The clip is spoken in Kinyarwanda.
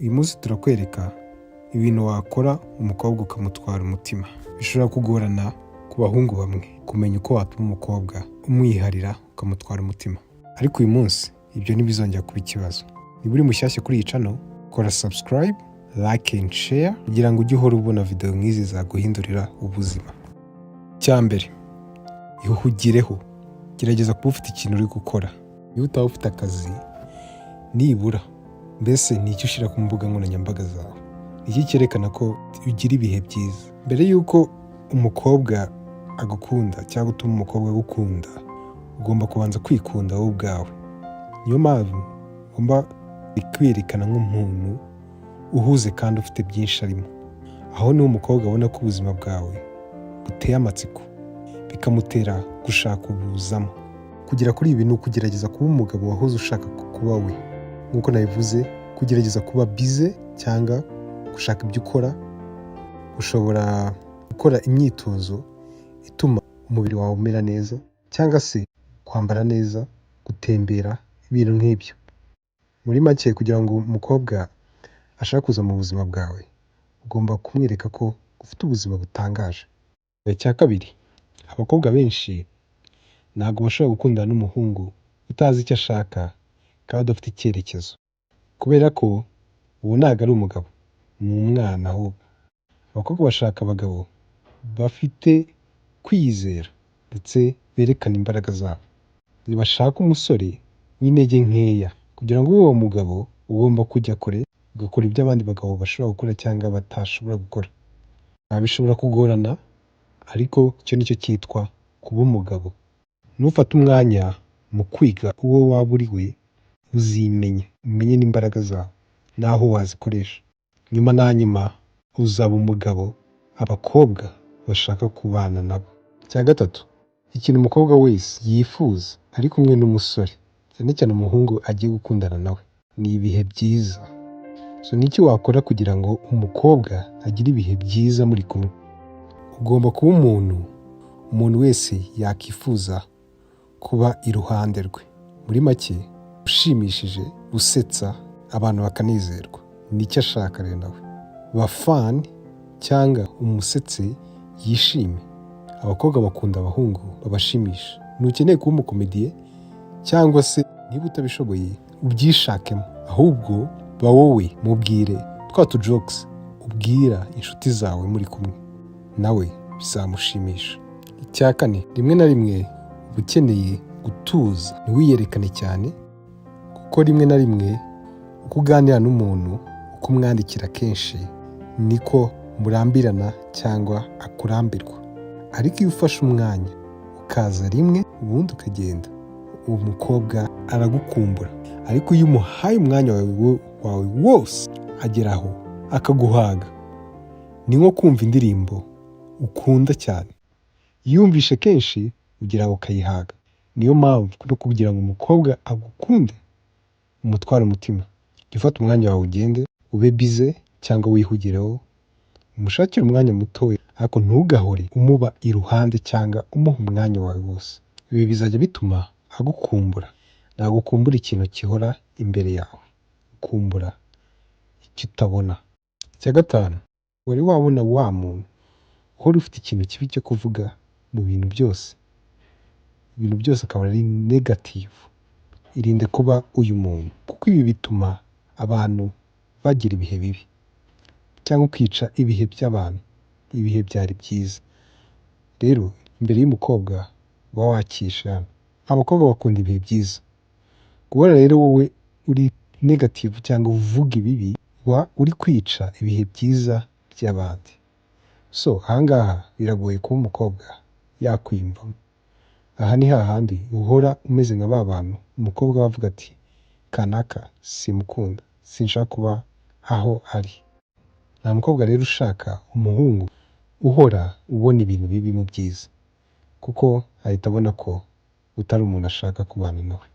Uyu munsi turakwereka ibintu wakora umukobwa ukamutwara umutima. Bishobora kugorana ku bahungu bamwe kumenya uko watuma umukobwa umwiharira ukamutwara umutima, ariko uyu munsi ibyo ntibizongera kuba ikibazo. Niba uri mushyashya kuri iyi channel, kora subscribe, like and share kugira ngo ujye uhora ubona video nk'izi zaguhindurira ubuzima. Icya mbere, ihugireho. Gerageza kuba ufite ikintu uri gukora. Niba utaba ufite akazi, nibura mbese ni icyo ushyira ku mbuga nkoranyambaga zawe. Iki cyerekana ko ugira ibihe byiza. Mbere y'uko umukobwa agukunda cyangwa utuma umukobwa agukunda, ugomba kubanza kwikunda wowe ubwawe. Niyo mpamvu ugomba kwerekana nk'umuntu uhuze kandi ufite byinshi arimo. Aho niho umukobwa abona ko ubuzima bwawe buteye amatsiko, bikamutera gushaka ubuzamo. Kugera kuri ibi ni ukugerageza kuba umugabo wahoze ushaka kuba we. Nk'uko nabivuze, kugerageza kuba bize cyangwa gushaka ibyo ukora. Ushobora gukora imyitozo ituma umubiri wawe umera neza, cyangwa se kwambara neza, gutembera, ibintu nk'ibyo. Muri make, kugira ngo umukobwa ashaka kuza mu buzima bwawe, ugomba kumwereka ko ufite ubuzima butangaje. Icya kabiri, abakobwa benshi ntabwo bashobora gukundana n'umuhungu utazi icyo ashaka kandi udafite icyerekezo, kubera ko uwo ntabwo ari umugabo, ni umwana ahubwo. Abakobwa bashaka abagabo bafite kwizera ndetse berekana imbaraga zabo. Ntibashaka umusore w'intege nkeya. Kugira ngo ube uwo mugabo, ugomba kujya kure, ugakora ibyo abandi bagabo bashobora gukora cyangwa batashobora gukora. Bishobora kugorana, ariko icyo nicyo cyitwa kuba umugabo. Nufata umwanya mu kwiga uwo waba uri we, uzimenye, umenye n'imbaraga zawe n'aho wazikoresha. Nyuma na nyuma uzaba umugabo abakobwa bashaka kubana nabo. Icya gatatu, ikintu umukobwa wese yifuza ari kumwe n'umusore, cyane cyane umuhungu agiye gukundana nawe, ni ibihe byiza. Ni iki wakora kugira ngo umukobwa agire ibihe byiza muri kumwe? Ugomba kuba umuntu wese yakifuza kuba iruhande rwe. Muri make, ushimishije, usetsa abantu bakanezerwa. Nicyo ashaka rero nawe. Ba fan cyangwa umusetse yishime. Abakobwa bakunda abahungu babashimisha. Ntukeneye kuba umukomediye, cyangwa se niba utabishoboye ubyishakemo, ahubwo ba wowe mubwire twa jokes ubwira inshuti zawe muri kumwe, nawe bizamushimisha. Icya kane, rimwe na rimwe uba ukeneye gutuza, ntiwiyerekane cyane, kuko rimwe na rimwe uko uganira n'umuntu, uko umwandikira kenshi, niko murambirana cyangwa akurambirwa. Ariko iyo ufashe umwanya ukaza rimwe ubundi ukagenda, uwo mukobwa aragukumbura. Ariko iyo umuhaye umwanya wawe wose, ageraho akaguhaga. Ni nko kumva indirimbo ukunda cyane, yumvishe kenshi ugira ngo ukayihaga. Niyo mpamvu no kugira ngo umukobwa agukunde, umutware umutima, jya ufata umwanya wawe ugende, ube bize cyangwa wihugireho, umushakire umwanya mutoya, ariko ntugahore umuba iruhande cyangwa umuha umwanya wawe wose. Ibi bizajya bituma agukumbura. Ntabwo ukumbura ikintu gihora imbere yawe, ukumbura icyo utabona. Icya gatanu, wari wabona wa muntu uhora ufite ikintu kibi cyo kuvuga mu bintu byose, ibintu byose akaba ari negative. Irinde kuba uyu muntu, kuko ibi bituma abantu bagira ibihe bibi, cyangwa ukica ibihe by'abantu, ibihe byari byiza. Rero imbere y'umukobwa uba wakisha. Abakobwa bakunda ibihe byiza. Kubona rero wowe uri negative cyangwa uvuga ibibi, uba uri kwica ibihe byiza by'abandi. Ahangaha biragoye kuba umukobwa yakwiyumvamo. Aha ni hahandi uhora umeze nka ba bantu umukobwa wavuga ati kanaka simukunda, sinshaka kuba aho ari. Nta mukobwa rero ushaka umuhungu uhora ubona ibintu bibi mu byiza, kuko ahita abona ko utari umuntu ashaka kubana nawe.